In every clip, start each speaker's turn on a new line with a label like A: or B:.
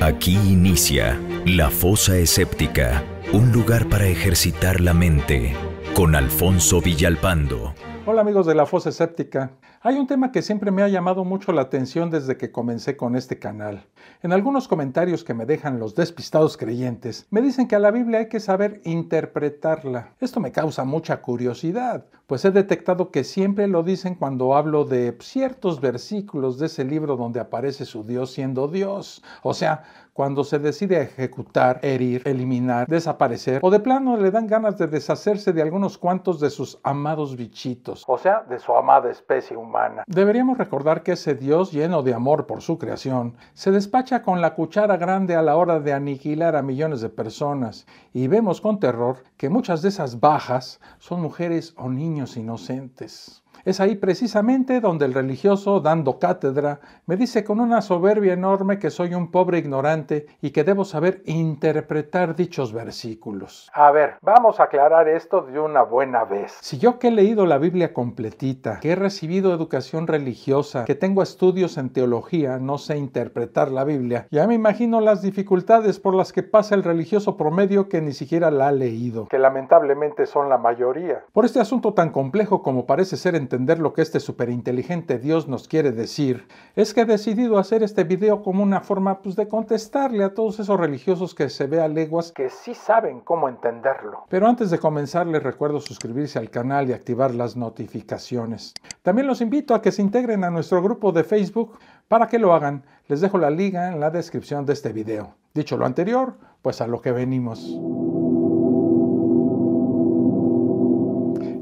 A: Aquí inicia La Fosa Escéptica, un lugar para ejercitar la mente, con Alfonso Villalpando.
B: Hola amigos de La Fosa Escéptica. Hay un tema que siempre me ha llamado mucho la atención desde que comencé con este canal. En algunos comentarios que me dejan los despistados creyentes, me dicen que a la Biblia hay que saber interpretarla. Esto me causa mucha curiosidad, pues he detectado que siempre lo dicen cuando hablo de ciertos versículos de ese libro donde aparece su Dios siendo Dios. O sea, cuando se decide ejecutar, herir, eliminar, desaparecer, o de plano le dan ganas de deshacerse de algunos cuantos de sus amados bichitos, o sea, de su amada especie humana. Deberíamos recordar que ese Dios lleno de amor por su creación se despacha con la cuchara grande a la hora de aniquilar a millones de personas, y vemos con terror que muchas de esas bajas son mujeres o niños inocentes. Es ahí precisamente donde el religioso, dando cátedra, me dice con una soberbia enorme que soy un pobre ignorante y que debo saber interpretar dichos versículos. A ver, vamos a aclarar esto de una buena vez. Si yo que he leído la Biblia completita, que he recibido educación religiosa, que tengo estudios en teología, no sé interpretar la Biblia, ya me imagino las dificultades por las que pasa el religioso promedio que ni siquiera la ha leído, que lamentablemente son la mayoría. Por este asunto tan complejo como parece ser entender lo que este superinteligente Dios nos quiere decir, es que he decidido hacer este video como una forma de contestarle a todos esos religiosos que se ve a leguas que sí saben cómo entenderlo. Pero antes de comenzar les recuerdo suscribirse al canal y activar las notificaciones. También los invito a que se integren a nuestro grupo de Facebook. Para que lo hagan, les dejo la liga en la descripción de este video. Dicho lo anterior, pues a lo que venimos.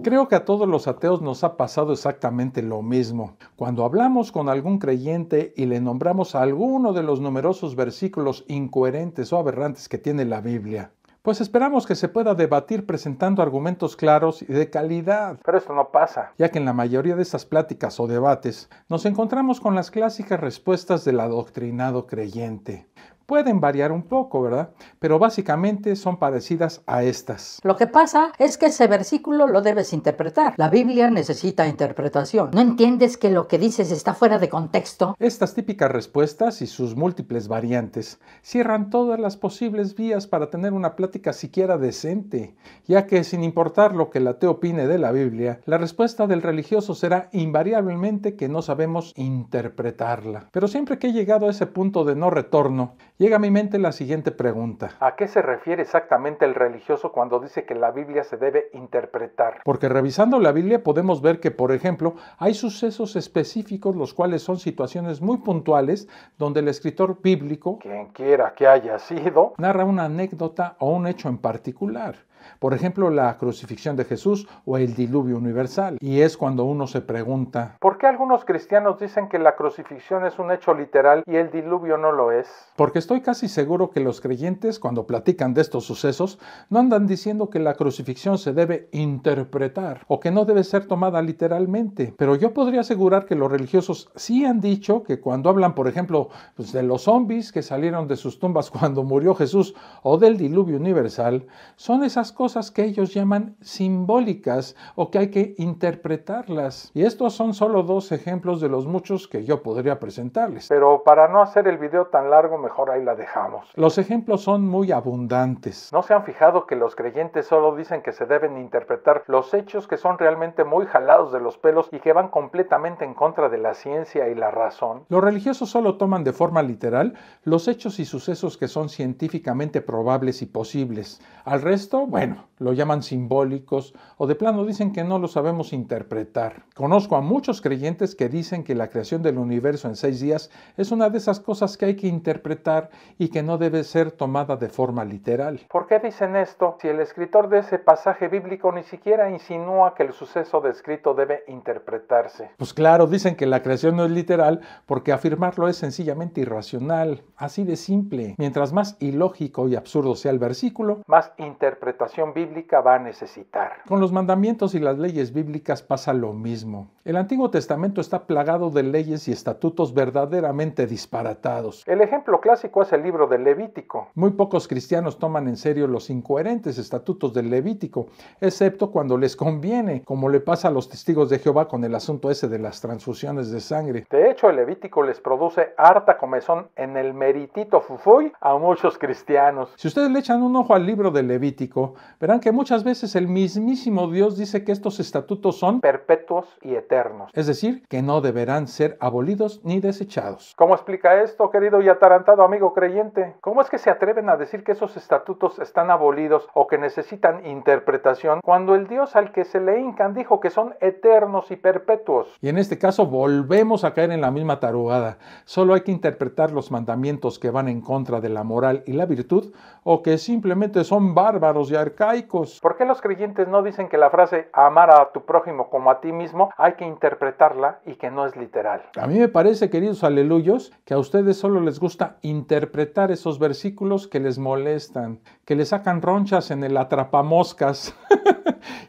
B: Creo que a todos los ateos nos ha pasado exactamente lo mismo. Cuando hablamos con algún creyente y le nombramos a alguno de los numerosos versículos incoherentes o aberrantes que tiene la Biblia, pues esperamos que se pueda debatir presentando argumentos claros y de calidad. Pero esto no pasa, ya que en la mayoría de estas pláticas o debates nos encontramos con las clásicas respuestas del adoctrinado creyente. Pueden variar un poco, ¿verdad? Pero básicamente son parecidas a estas.
C: Lo que pasa es que ese versículo lo debes interpretar. La Biblia necesita interpretación. ¿No entiendes que lo que dices está fuera de contexto?
B: Estas típicas respuestas y sus múltiples variantes cierran todas las posibles vías para tener una plática siquiera decente, ya que sin importar lo que el ateo opine de la Biblia, la respuesta del religioso será invariablemente que no sabemos interpretarla. Pero siempre que he llegado a ese punto de no retorno, llega a mi mente la siguiente pregunta. ¿A qué se refiere exactamente el religioso cuando dice que la Biblia se debe interpretar? Porque revisando la Biblia podemos ver que, por ejemplo, hay sucesos específicos, los cuales son situaciones muy puntuales, donde el escritor bíblico, quien quiera que haya sido, narra una anécdota o un hecho en particular. Por ejemplo, la crucifixión de Jesús o el diluvio universal. Y es cuando uno se pregunta, ¿por qué algunos cristianos dicen que la crucifixión es un hecho literal y el diluvio no lo es? Porque estoy casi seguro que los creyentes, cuando platican de estos sucesos, no andan diciendo que la crucifixión se debe interpretar o que no debe ser tomada literalmente. Pero yo podría asegurar que los religiosos sí han dicho que cuando hablan, por ejemplo, de los zombies que salieron de sus tumbas cuando murió Jesús o del diluvio universal, son esas cosas que ellos llaman simbólicas o que hay que interpretarlas. Y estos son solo dos ejemplos de los muchos que yo podría presentarles. Pero para no hacer el video tan largo, mejor ahí la dejamos. Los ejemplos son muy abundantes. ¿No se han fijado que los creyentes solo dicen que se deben interpretar los hechos que son realmente muy jalados de los pelos y que van completamente en contra de la ciencia y la razón? Los religiosos solo toman de forma literal los hechos y sucesos que son científicamente probables y posibles. Al resto, bueno, lo llaman simbólicos o de plano dicen que no lo sabemos interpretar. Conozco a muchos creyentes que dicen que la creación del universo en 6 días es una de esas cosas que hay que interpretar y que no debe ser tomada de forma literal. ¿Por qué dicen esto si el escritor de ese pasaje bíblico ni siquiera insinúa que el suceso descrito debe interpretarse? Pues claro, dicen que la creación no es literal porque afirmarlo es sencillamente irracional, así de simple. Mientras más ilógico y absurdo sea el versículo, más interpretación interpretación bíblica va a necesitar. Con los mandamientos y las leyes bíblicas pasa lo mismo. El Antiguo Testamento está plagado de leyes y estatutos verdaderamente disparatados. El ejemplo clásico es el libro del Levítico. Muy pocos cristianos toman en serio los incoherentes estatutos del Levítico, excepto cuando les conviene, como le pasa a los testigos de Jehová con el asunto ese de las transfusiones de sangre. De hecho, el Levítico les produce harta comezón en el meritito fufuy a muchos cristianos. Si ustedes le echan un ojo al libro del Levítico, verán que muchas veces el mismísimo Dios dice que estos estatutos son perpetuos y eternos, es decir, que no deberán ser abolidos ni desechados. ¿Cómo explica esto, querido y atarantado amigo creyente? ¿Cómo es que se atreven a decir que esos estatutos están abolidos o que necesitan interpretación cuando el Dios al que se le hincan dijo que son eternos y perpetuos? Y en este caso volvemos a caer en la misma tarugada. Solo hay que interpretar los mandamientos que van en contra de la moral y la virtud o que simplemente son bárbaros y arcaicos. ¿Por qué los creyentes no dicen que la frase amar a tu prójimo como a ti mismo hay que interpretarla y que no es literal? A mí me parece, queridos aleluyos, que a ustedes solo les gusta interpretar esos versículos que les molestan, que les sacan ronchas en el atrapamoscas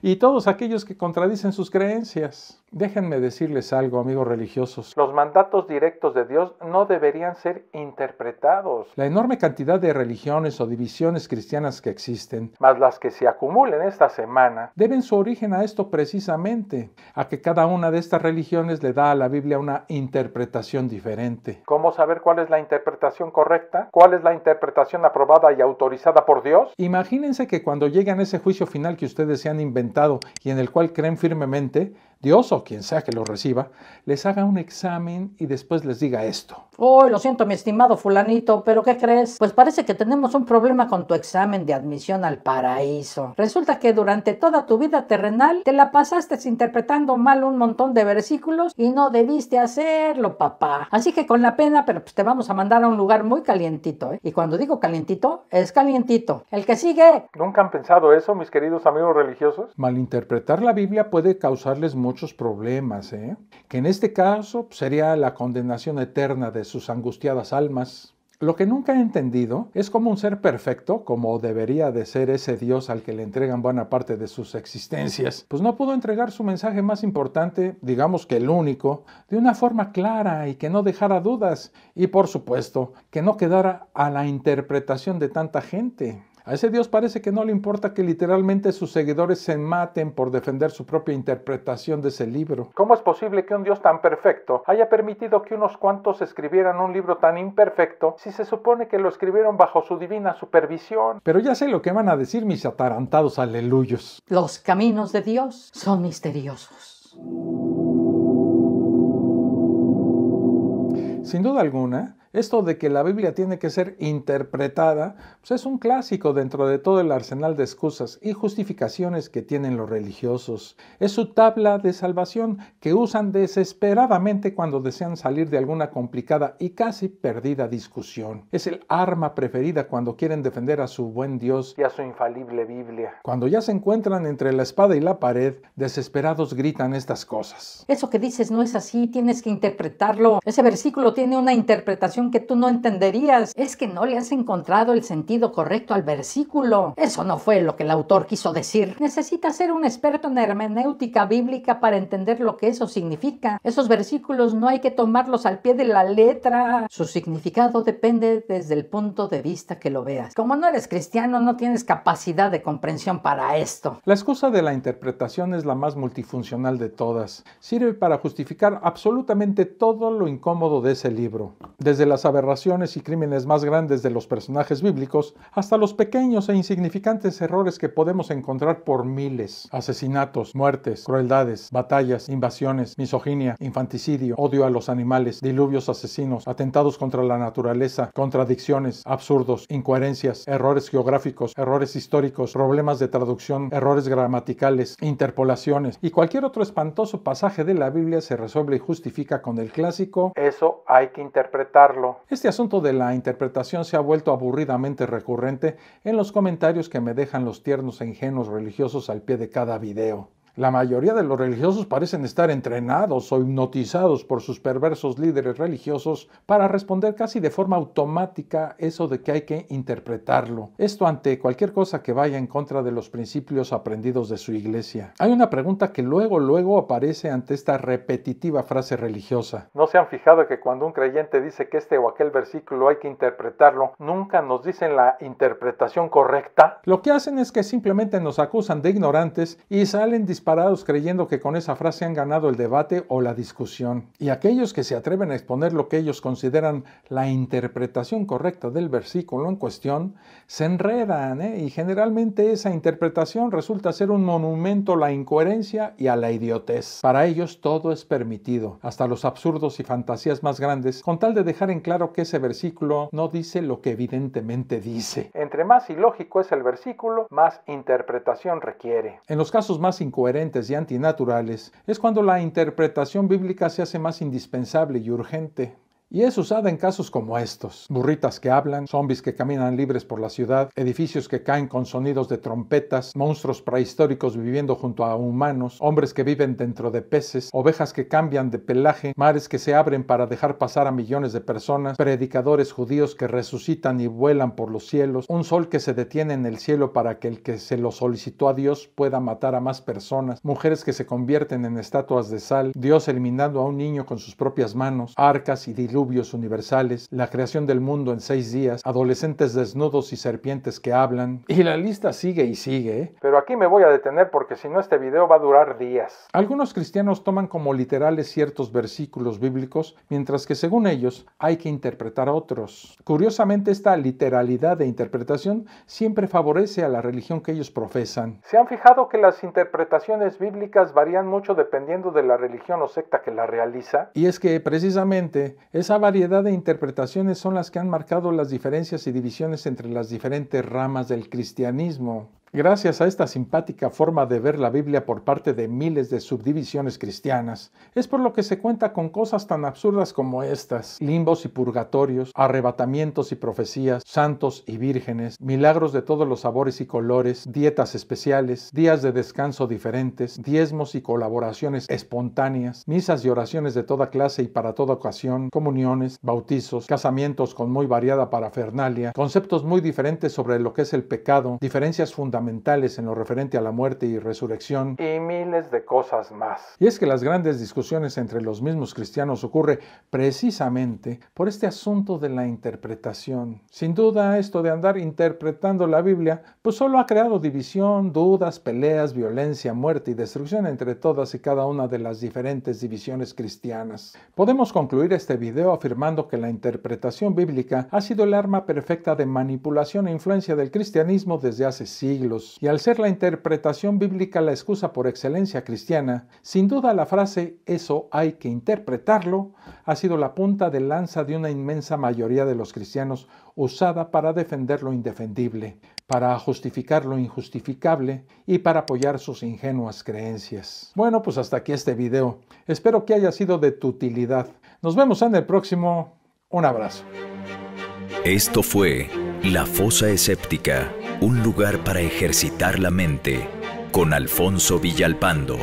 B: y todos aquellos que contradicen sus creencias. Déjenme decirles algo, amigos religiosos. Los mandatos directos de Dios no deberían ser interpretados. La enorme cantidad de religiones o divisiones cristianas que existen, más las que se acumulen esta semana, deben su origen a esto precisamente, a que cada una de estas religiones le da a la Biblia una interpretación diferente. ¿Cómo saber cuál es la interpretación correcta? ¿Cuál es la interpretación aprobada y autorizada por Dios? Imagínense que cuando lleguen a ese juicio final que ustedes se han inventado y en el cual creen firmemente, Dios o quien sea que lo reciba, les haga un examen y después les diga esto.
C: Oh, lo siento, mi estimado fulanito, pero ¿qué crees? Pues parece que tenemos un problema con tu examen de admisión al paraíso. Resulta que durante toda tu vida terrenal te la pasaste interpretando mal un montón de versículos y no debiste hacerlo, papá. Así que con la pena, pero pues te vamos a mandar a un lugar muy calientito, ¿eh? Y cuando digo calientito, es calientito. El que sigue.
B: ¿Nunca han pensado eso, mis queridos amigos religiosos? Malinterpretar la Biblia puede causarles muchos problemas, que en este caso sería la condenación eterna de sus angustiadas almas. Lo que nunca he entendido es cómo un ser perfecto, como debería de ser ese Dios al que le entregan buena parte de sus existencias, pues no pudo entregar su mensaje más importante, digamos que el único, de una forma clara y que no dejara dudas, y por supuesto, que no quedara a la interpretación de tanta gente. A ese Dios parece que no le importa que literalmente sus seguidores se maten por defender su propia interpretación de ese libro. ¿Cómo es posible que un Dios tan perfecto haya permitido que unos cuantos escribieran un libro tan imperfecto si se supone que lo escribieron bajo su divina supervisión? Pero ya sé lo que van a decir mis atarantados aleluyos.
C: Los caminos de Dios son misteriosos.
B: Sin duda alguna, esto de que la Biblia tiene que ser interpretada, pues es un clásico dentro de todo el arsenal de excusas y justificaciones que tienen los religiosos. Es su tabla de salvación que usan desesperadamente cuando desean salir de alguna complicada y casi perdida discusión. Es el arma preferida cuando quieren defender a su buen Dios y a su infalible Biblia. Cuando ya se encuentran entre la espada y la pared, desesperados gritan estas cosas.
C: Eso que dices no es así, tienes que interpretarlo. Ese versículo tiene una interpretación que tú no entenderías. Es que no le has encontrado el sentido correcto al versículo. Eso no fue lo que el autor quiso decir. Necesitas ser un experto en hermenéutica bíblica para entender lo que eso significa. Esos versículos no hay que tomarlos al pie de la letra. Su significado depende desde el punto de vista que lo veas. Como no eres cristiano, no tienes capacidad de comprensión para esto.
B: La excusa de la interpretación es la más multifuncional de todas. Sirve para justificar absolutamente todo lo incómodo de ese libro. Desde las aberraciones y crímenes más grandes de los personajes bíblicos hasta los pequeños e insignificantes errores que podemos encontrar por miles. Asesinatos, muertes, crueldades, batallas, invasiones, misoginia, infanticidio, odio a los animales, diluvios asesinos, atentados contra la naturaleza, contradicciones, absurdos, incoherencias, errores geográficos, errores históricos, problemas de traducción, errores gramaticales, interpolaciones y cualquier otro espantoso pasaje de la Biblia se resuelve y justifica con el clásico "eso hay que interpretarlo". Este asunto de la interpretación se ha vuelto aburridamente recurrente en los comentarios que me dejan los tiernos e ingenuos religiosos al pie de cada video. La mayoría de los religiosos parecen estar entrenados o hipnotizados por sus perversos líderes religiosos para responder casi de forma automática eso de que hay que interpretarlo. Esto ante cualquier cosa que vaya en contra de los principios aprendidos de su iglesia. Hay una pregunta que luego aparece ante esta repetitiva frase religiosa. ¿No se han fijado que cuando un creyente dice que este o aquel versículo hay que interpretarlo, nunca nos dicen la interpretación correcta? Lo que hacen es que simplemente nos acusan de ignorantes y salen disparados creyendo que con esa frase han ganado el debate o la discusión. Y aquellos que se atreven a exponer lo que ellos consideran la interpretación correcta del versículo en cuestión, se enredan, y generalmente esa interpretación resulta ser un monumento a la incoherencia y a la idiotez. Para ellos todo es permitido, hasta los absurdos y fantasías más grandes, con tal de dejar en claro que ese versículo no dice lo que evidentemente dice. Entre más ilógico es el versículo, más interpretación requiere. En los casos más incoherentes y antinaturales, es cuando la interpretación bíblica se hace más indispensable y urgente. Y es usada en casos como estos: burritas que hablan, zombies que caminan libres por la ciudad, edificios que caen con sonidos de trompetas, monstruos prehistóricos viviendo junto a humanos, hombres que viven dentro de peces, ovejas que cambian de pelaje, mares que se abren para dejar pasar a millones de personas, predicadores judíos que resucitan y vuelan por los cielos, un sol que se detiene en el cielo para que el que se lo solicitó a Dios pueda matar a más personas, mujeres que se convierten en estatuas de sal, Dios eliminando a un niño con sus propias manos, arcas y diluvios universales, la creación del mundo en 6 días, adolescentes desnudos y serpientes que hablan. Y la lista sigue y sigue, Pero aquí me voy a detener porque si no este video va a durar días. Algunos cristianos toman como literales ciertos versículos bíblicos, mientras que según ellos hay que interpretar otros. Curiosamente, esta literalidad de interpretación siempre favorece a la religión que ellos profesan. ¿Se han fijado que las interpretaciones bíblicas varían mucho dependiendo de la religión o secta que la realiza? Y es que precisamente esa variedad de interpretaciones son las que han marcado las diferencias y divisiones entre las diferentes ramas del cristianismo. Gracias a esta simpática forma de ver la Biblia por parte de miles de subdivisiones cristianas, es por lo que se cuenta con cosas tan absurdas como estas: limbos y purgatorios, arrebatamientos y profecías, santos y vírgenes, milagros de todos los sabores y colores, dietas especiales, días de descanso diferentes, diezmos y colaboraciones espontáneas, misas y oraciones de toda clase y para toda ocasión, comuniones, bautizos, casamientos con muy variada parafernalia, conceptos muy diferentes sobre lo que es el pecado, diferencias fundamentales en lo referente a la muerte y resurrección, y miles de cosas más. Y es que las grandes discusiones entre los mismos cristianos ocurre precisamente por este asunto de la interpretación. Sin duda, esto de andar interpretando la Biblia, pues solo ha creado división, dudas, peleas, violencia, muerte y destrucción entre todas y cada una de las diferentes divisiones cristianas. Podemos concluir este video afirmando que la interpretación bíblica ha sido el arma perfecta de manipulación e influencia del cristianismo desde hace siglos. Y al ser la interpretación bíblica la excusa por excelencia cristiana, sin duda la frase "eso hay que interpretarlo" ha sido la punta de lanza de una inmensa mayoría de los cristianos, usada para defender lo indefendible, para justificar lo injustificable y para apoyar sus ingenuas creencias. Bueno, pues hasta aquí este video. Espero que haya sido de tu utilidad. Nos vemos en el próximo. Un abrazo.
A: Esto fue La Fosa Escéptica, un lugar para ejercitar la mente, con Alfonso Villalpando.